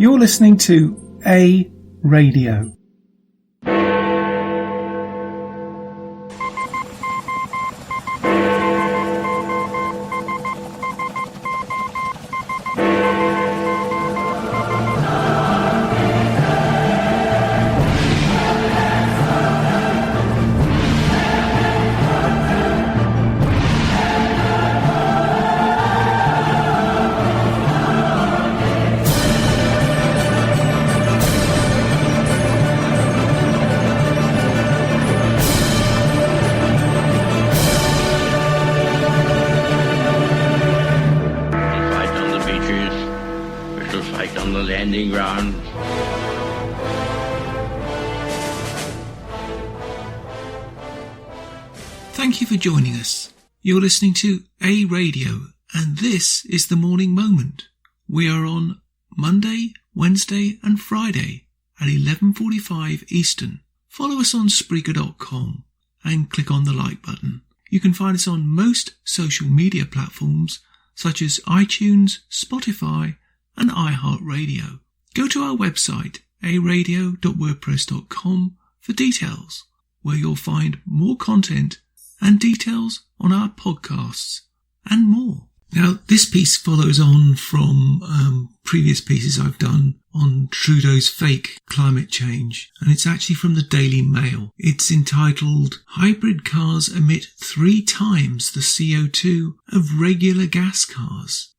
You're listening to A Radio. Thank you for joining us. You're listening to A Radio, and this is the Morning Moment. We are on Monday, Wednesday and Friday at 11:45 Eastern. Follow us on Spreaker.com and click on the like button. You can find us on most social media platforms such as iTunes, Spotify and iHeartRadio. Go to our website, aradio.wordpress.com, for details, where you'll find more content and details on our podcasts and more. Now, this piece follows on from previous pieces I've done on Trudeau's fake climate change, and it's actually from the Daily Mail. It's entitled, "Hybrid Cars Emit 3 times the CO2 of regular gas cars."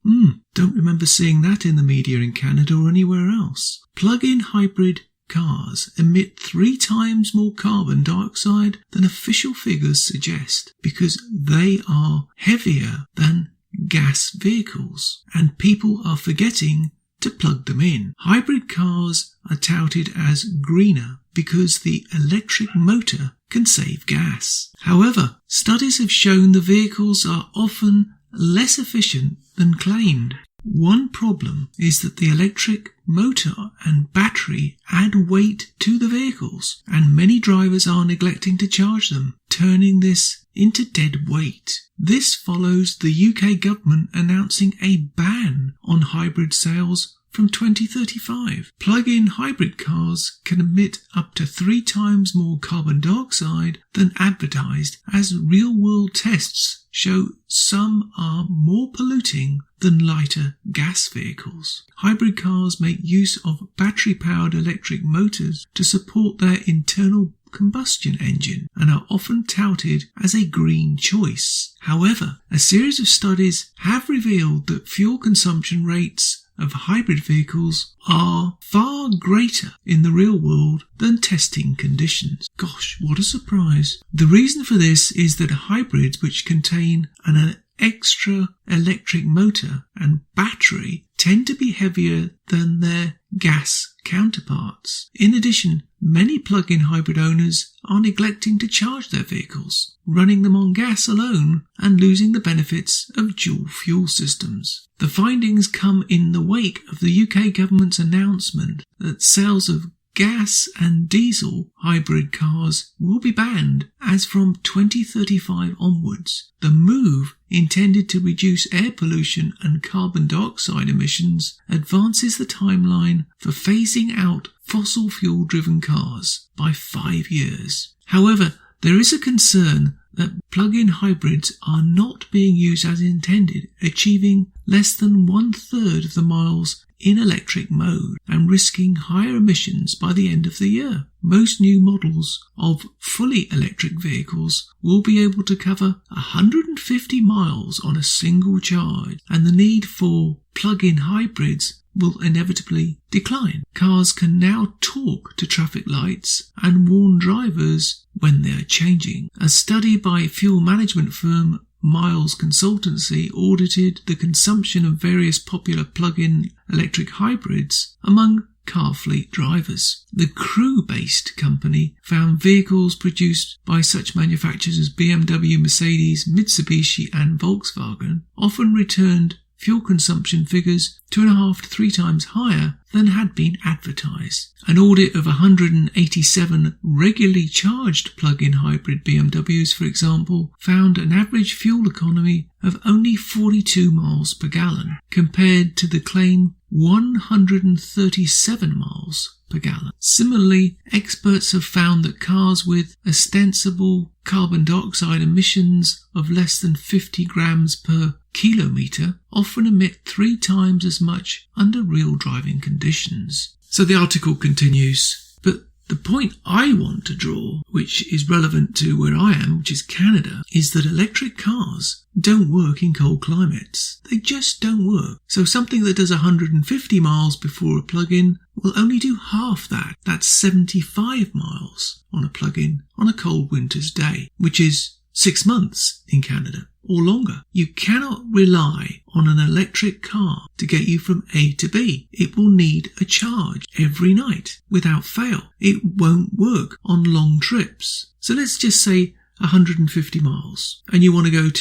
Don't remember seeing that in the media in Canada or anywhere else. Plug-in hybrid cars emit 3 times more carbon dioxide than official figures suggest because they are heavier than gas vehicles, and people are forgetting to plug them in. Hybrid cars are touted as greener because the electric motor can save gas. However, studies have shown the vehicles are often less efficient than claimed. One problem is that the electric motor and battery add weight to the vehicles, and many drivers are neglecting to charge them, turning this into dead weight. This follows the UK government announcing a ban on hybrid sales from 2035. Plug-in hybrid cars can emit up to 3 times more carbon dioxide than advertised, as real-world tests show some are more polluting than lighter gas vehicles. Hybrid cars make use of battery-powered electric motors to support their internal combustion engine and are often touted as a green choice. However, a series of studies have revealed that fuel consumption rates of hybrid vehicles are far greater in the real world than testing conditions. Gosh, what a surprise. The reason for this is that hybrids, which contain an extra electric motor and battery, tend to be heavier than their gas counterparts. In addition, many plug-in hybrid owners are neglecting to charge their vehicles, running them on gas alone and losing the benefits of dual fuel systems. The findings come in the wake of the UK government's announcement that sales of gas and diesel hybrid cars will be banned as from 2035 onwards. The move, intended to reduce air pollution and carbon dioxide emissions, advances the timeline for phasing out fossil fuel-driven cars by 5 years. However, there is a concern that plug-in hybrids are not being used as intended, achieving less than 1/3 of the miles in electric mode and risking higher emissions by the end of the year. Most new models of fully electric vehicles will be able to cover 150 miles on a single charge, and the need for plug-in hybrids will inevitably decline. Cars can now talk to traffic lights and warn drivers when they are changing. A study by fuel management firm Miles Consultancy audited the consumption of various popular plug-in electric hybrids among car fleet drivers. The Crew-based company found vehicles produced by such manufacturers as BMW, Mercedes, Mitsubishi and Volkswagen often returned fuel consumption figures 2.5 to 3 times higher than had been advertised. An audit of 187 regularly charged plug-in hybrid BMWs, for example, found an average fuel economy of only 42 miles per gallon, compared to the claim 137 miles per gallon. Similarly, experts have found that cars with ostensible carbon dioxide emissions of less than 50 grams per kilometre often emit 3 times as much under real driving conditions. So the article continues, but the point I want to draw, which is relevant to where I am, which is Canada, is that electric cars don't work in cold climates. They just don't work. So something that does 150 miles before a plug-in will only do half that. That's 75 miles on a plug-in on a cold winter's day, which is 6 months in Canada or longer. You cannot rely on an electric car to get you from A to B. It will need a charge every night without fail. It won't work on long trips. So let's just say 150 miles and you want to go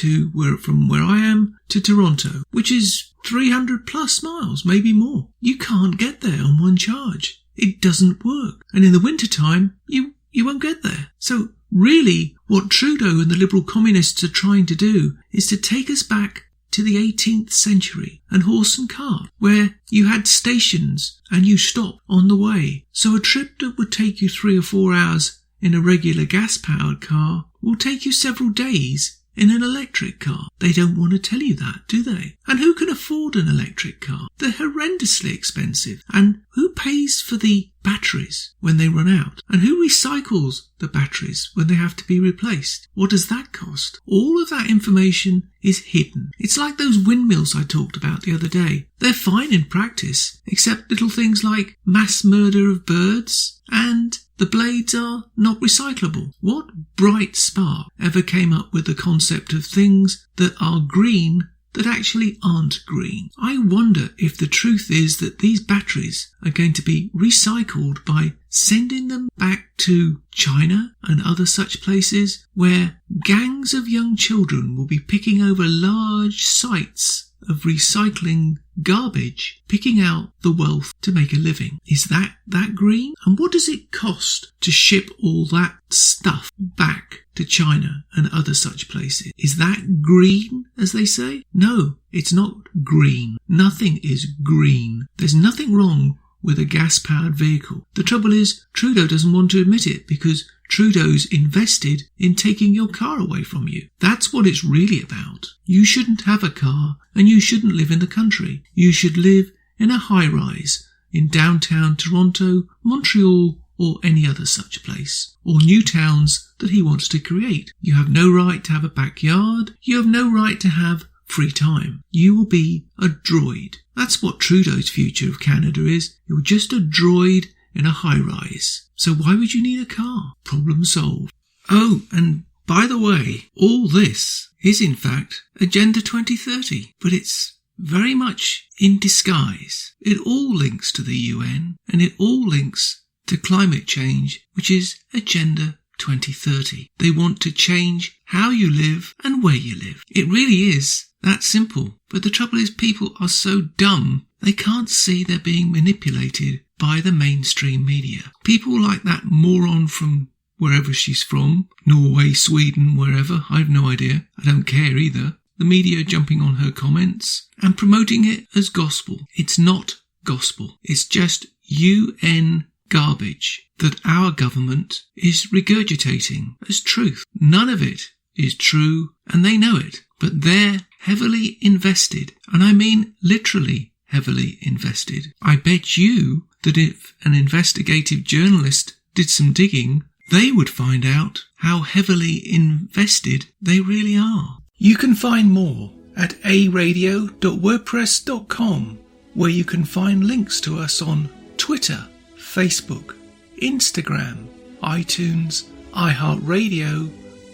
from where I am to Toronto, which is 300 plus miles, maybe more. You can't get there on one charge. It doesn't work. And in the winter time, you won't get there. So really, what Trudeau and the Liberal Communists are trying to do is to take us back to the 18th century and horse and cart, where you had stations and you stopped on the way. So a trip that would take you 3 or 4 hours in a regular gas-powered car will take you several days in an electric car. They don't want to tell you that, do they? And who can afford an electric car? They're horrendously expensive. And who pays for the batteries when they run out? And who recycles the batteries when they have to be replaced? What does that cost? All of that information is hidden. It's like those windmills I talked about the other day. They're fine in practice, except little things like mass murder of birds, and the blades are not recyclable. What bright spark ever came up with the concept of things that are green that actually aren't green? I wonder if the truth is that these batteries are going to be recycled by sending them back to China and other such places where gangs of young children will be picking over large sites of recycling garbage, picking out the wealth to make a living. Is that green? And what does it cost to ship all that stuff back to China and other such places? Is that green, as they say? No, it's not green. Nothing is green. There's nothing wrong with a gas-powered vehicle. The trouble is, Trudeau doesn't want to admit it because Trudeau's invested in taking your car away from you. That's what it's really about. You shouldn't have a car and you shouldn't live in the country. You should live in a high-rise in downtown Toronto, Montreal, or any other such place, or new towns that he wants to create. You have no right to have a backyard. You have no right to have free time. You will be a droid. That's what Trudeau's future of Canada is. You're just a droid in a high-rise. So why would you need a car? Problem solved. Oh, and by the way, all this is in fact Agenda 2030, but it's very much in disguise. It all links to the UN and it all links to climate change, which is Agenda 2030. They want to change how you live and where you live. It really is that simple. But the trouble is people are so dumb they can't see they're being manipulated by the mainstream media. People like that moron from wherever she's from, Norway, Sweden, wherever, I've no idea. I don't care either. The media jumping on her comments and promoting it as gospel. It's not gospel. It's just UN garbage that our government is regurgitating as truth. None of it is true and they know it, but they're heavily invested, and I mean literally heavily invested. I bet you that if an investigative journalist did some digging, they would find out how heavily invested they really are. You can find more at aradio.wordpress.com, where you can find links to us on Twitter, Facebook, Instagram, iTunes, iHeartRadio,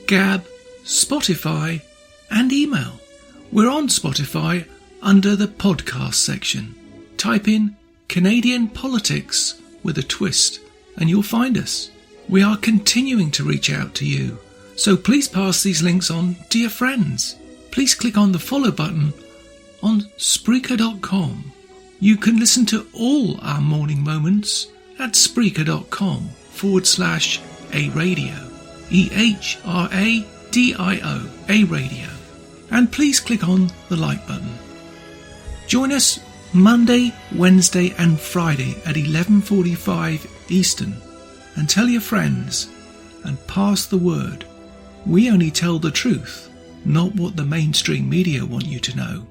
Gab, Spotify, and email. We're on Spotify under the podcast section. Type in Canadian Politics with a twist and you'll find us. We are continuing to reach out to you, so please pass these links on to your friends. Please click on the follow button on Spreaker.com. You can listen to all our morning moments at Spreaker.com/A-Radio. EHRADIO, A-Radio. And please click on the like button. Join us Monday, Wednesday and Friday at 11:45 Eastern. And tell your friends and pass the word. We only tell the truth, not what the mainstream media want you to know.